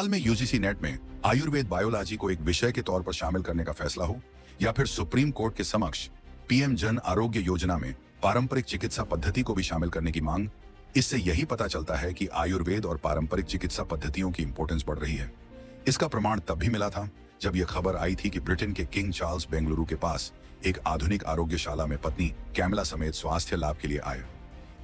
हाल में UGC net में Ayurveda biology को एक विषय के तौर पर शामिल करने का फैसला हो या फिर सुप्रीम कोर्ट के समक्ष पीएम जन आरोग्य योजना में पारंपरिक चिकित्सा पद्धति को भी शामिल करने की मांग, इससे यही पता चलता है कि आयुर्वेद और पारंपरिक चिकित्सा पद्धतियों की इंपॉर्टेंस बढ़ रही है। इसका प्रमाण तब भी मिला था जब यह खबर आई थी कि ब्रिटेन के किंग चार्ल्स बेंगलुरु के पास एक आधुनिक आरोग्यशाला में पत्नी कैमिला समेत स्वास्थ्य लाभ के लिए आए।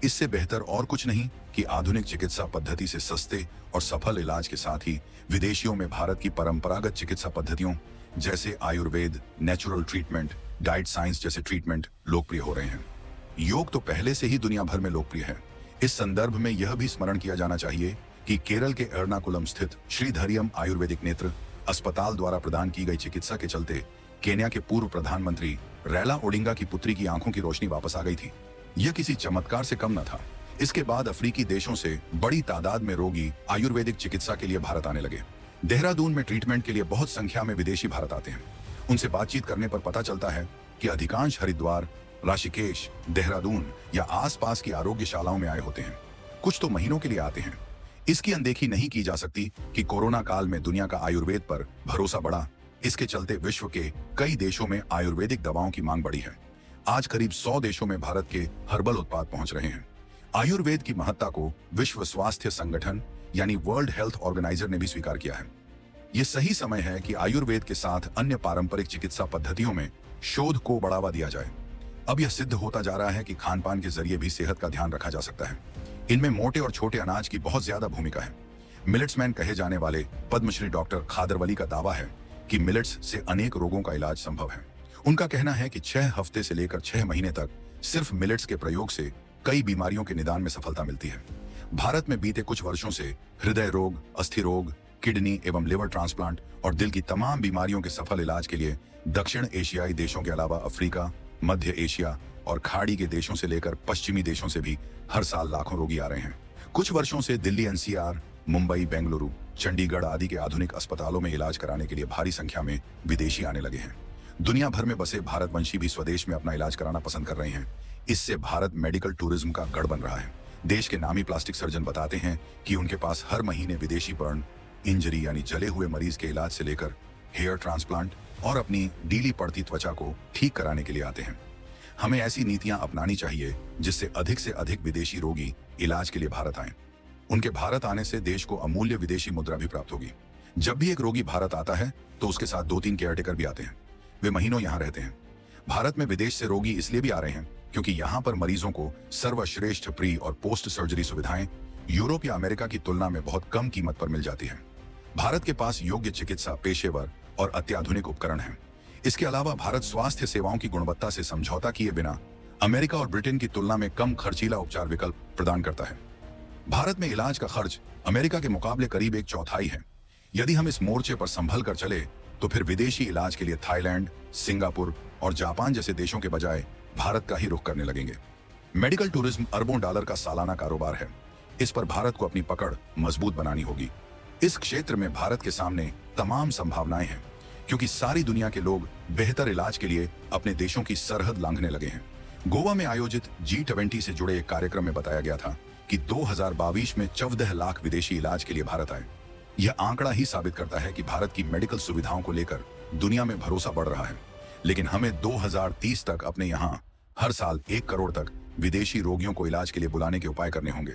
इससे बेहतर और कुछ नहीं कि आधुनिक चिकित्सा पद्धति से सस्ते और सफल इलाज के साथ ही विदेशियों में भारत की परंपरागत चिकित्सा पद्धतियों जैसे Ayurveda, natural treatment, diet science जैसे ट्रीटमेंट लोकप्रिय हो रहे हैं। योग तो पहले से ही दुनिया भर में लोकप्रिय है। इस संदर्भ में यह भी स्मरण किया जाना चाहिए कि केरल के एर्नाकुलम स्थित श्रीधरियम आयुर्वेदिक नेत्र अस्पताल द्वारा प्रदान की गई चिकित्सा के चलते केन्या के पूर्व प्रधानमंत्री रैला ओडिंगा की पुत्री की आंखों की रोशनी वापस आ गई थी। यह किसी चमत्कार से कम न था। इसके बाद अफ्रीकी देशों से बड़ी तादाद में रोगी आयुर्वेदिक चिकित्सा के लिए भारत आने लगे। देहरादून में ट्रीटमेंट के लिए बहुत संख्या में विदेशी भारत आते हैं। उनसे बातचीत करने पर पता चलता है कि अधिकांश हरिद्वार, ऋषिकेश, देहरादून या आसपास की आरोग्यशालाओं में आए होते हैं। कुछ तो महीनों के लिए आते हैं। इसकी अनदेखी नहीं की जा सकती कि कोरोना काल में दुनिया का आयुर्वेद पर भरोसा बढ़ा। इसके चलते विश्व के कई देशों में आयुर्वेदिक दवाओं की मांग बढ़ी है। आज करीब 100 देशों में भारत के हर्बल उत्पाद पहुंच रहे हैं। आयुर्वेद की महत्ता को विश्व स्वास्थ्य संगठन यानी वर्ल्ड हेल्थ ऑर्गेनाइजर ने भी स्वीकार किया है। यह सही समय है कि आयुर्वेद के साथ अन्य पारंपरिक चिकित्सा पद्धतियों में शोध को बढ़ावा दिया जाए। अब यह सिद्ध होता जा रहा है कि खान पान के जरिए भी सेहत का ध्यान रखा जा सकता है। इनमें मोटे और छोटे अनाज की बहुत ज्यादा भूमिका है। मिलेट्समैन कहे जाने वाले पद्मश्री डॉक्टर खादरवली का दावा है कि मिलेट्स से अनेक रोगों का इलाज संभव है। उनका कहना है कि 6 हफ्ते से लेकर 6 महीने तक सिर्फ मिलेट्स के प्रयोग से कई बीमारियों के निदान में सफलता मिलती है। भारत में बीते कुछ वर्षों से हृदय रोग, अस्थि रोग, किडनी एवं लिवर ट्रांसप्लांट और दिल की तमाम बीमारियों के सफल इलाज के लिए दक्षिण एशियाई देशों के अलावा अफ्रीका, मध्य एशिया और खाड़ी के देशों से लेकर पश्चिमी देशों से भी हर साल लाखों रोगी आ रहे हैं। कुछ वर्षों से दिल्ली एनसीआर, मुंबई, बेंगलुरु, चंडीगढ़ आदि के आधुनिक अस्पतालों में इलाज कराने के लिए भारी संख्या में विदेशी आने लगे हैं। दुनिया भर में बसे भारतवंशी भी स्वदेश में अपना इलाज कराना पसंद कर रहे हैं। इससे भारत मेडिकल टूरिज्म का गढ़ बन रहा है। देश के नामी प्लास्टिक सर्जन बताते हैं कि उनके पास हर महीने विदेशी बर्न, इंजरी यानी जले हुए मरीज के इलाज से लेकर हेयर ट्रांसप्लांट और अपनी ढीली पड़ती त्वचा को ठीक कराने के लिए आते हैं। हमें ऐसी नीतियां अपनानी चाहिए जिससे अधिक से अधिक विदेशी रोगी इलाज के लिए भारत आए। उनके भारत आने से देश को अमूल्य विदेशी मुद्रा भी प्राप्त होगी। जब भी एक रोगी भारत आता है तो उसके साथ 2-3 केयरटेकर भी आते हैं। वे महीनों यहाँ रहते हैं। भारत में विदेश से रोगी इसलिए भी आ रहे हैं क्योंकि यहाँ पर मरीजों को सर्वश्रेष्ठ प्री और पोस्ट सर्जरी सुविधाएं यूरोप या अमेरिका की तुलना में बहुत कम कीमत पर मिल जाती है। भारत के पास योग्य चिकित्सा पेशेवर और अत्याधुनिक उपकरण हैं। इसके अलावा भारत स्वास्थ्य सेवाओं की गुणवत्ता से समझौता किए बिना अमेरिका और ब्रिटेन की तुलना में कम खर्चीला उपचार विकल्प प्रदान करता है। भारत में इलाज का खर्च अमेरिका के मुकाबले करीब 1/4 है। यदि हम इस मोर्चे पर संभल कर चले तो फिर विदेशी इलाज के लिए थाईलैंड, सिंगापुर और जापान जैसे देशों के बजाय भारत का ही रुख करने लगेंगे। मेडिकल टूरिज्म अरबों डॉलर का सालाना कारोबार है। इस पर भारत को अपनी पकड़ मजबूत बनानी होगी। इस क्षेत्र में भारत के सामने तमाम संभावनाएं हैं क्योंकि सारी दुनिया के लोग बेहतर इलाज के लिए अपने देशों की सरहद लांघने लगे हैं। गोवा में आयोजित G20 से जुड़े एक कार्यक्रम में बताया गया था कि 2022 में 14 लाख विदेशी इलाज के लिए भारत आए। यह आंकड़ा ही साबित करता है कि भारत की मेडिकल सुविधाओं को लेकर दुनिया में भरोसा बढ़ रहा है। लेकिन हमें 2030 तक अपने यहाँ हर साल 1 करोड़ तक विदेशी रोगियों को इलाज के लिए बुलाने के उपाय करने होंगे।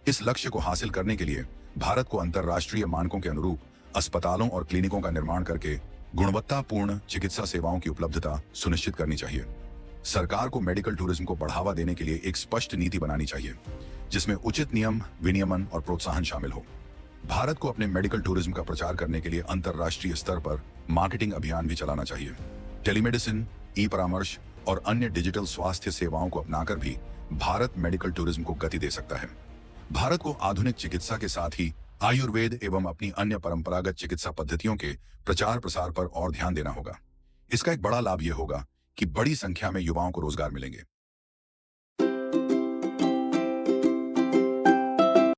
इस लक्ष्य को हासिल करने के लिए भारत को अंतर्राष्ट्रीय मानकों के अनुरूप अस्पतालों और क्लिनिकों का निर्माण करके गुणवत्तापूर्ण चिकित्सा सेवाओं की उपलब्धता सुनिश्चित करनी चाहिए। सरकार को मेडिकल टूरिज्म को बढ़ावा देने के लिए एक स्पष्ट नीति बनानी चाहिए जिसमें उचित नियम, विनियमन और प्रोत्साहन शामिल हो। भारत को अपने मेडिकल टूरिज्म का प्रचार करने के लिए अंतर्राष्ट्रीय स्तर पर मार्केटिंग अभियान भी चलाना चाहिए। टेलीमेडिसिन, ई परामर्श और अन्य डिजिटल स्वास्थ्य सेवाओं को अपनाकर भी भारत मेडिकल टूरिज्म को गति दे सकता है। भारत को आधुनिक चिकित्सा के साथ ही आयुर्वेद एवं अपनी अन्य परंपरागत चिकित्सा पद्धतियों के प्रचार प्रसार पर और ध्यान देना होगा। इसका एक बड़ा लाभ यह होगा कि बड़ी संख्या में युवाओं को रोजगार मिलेंगे।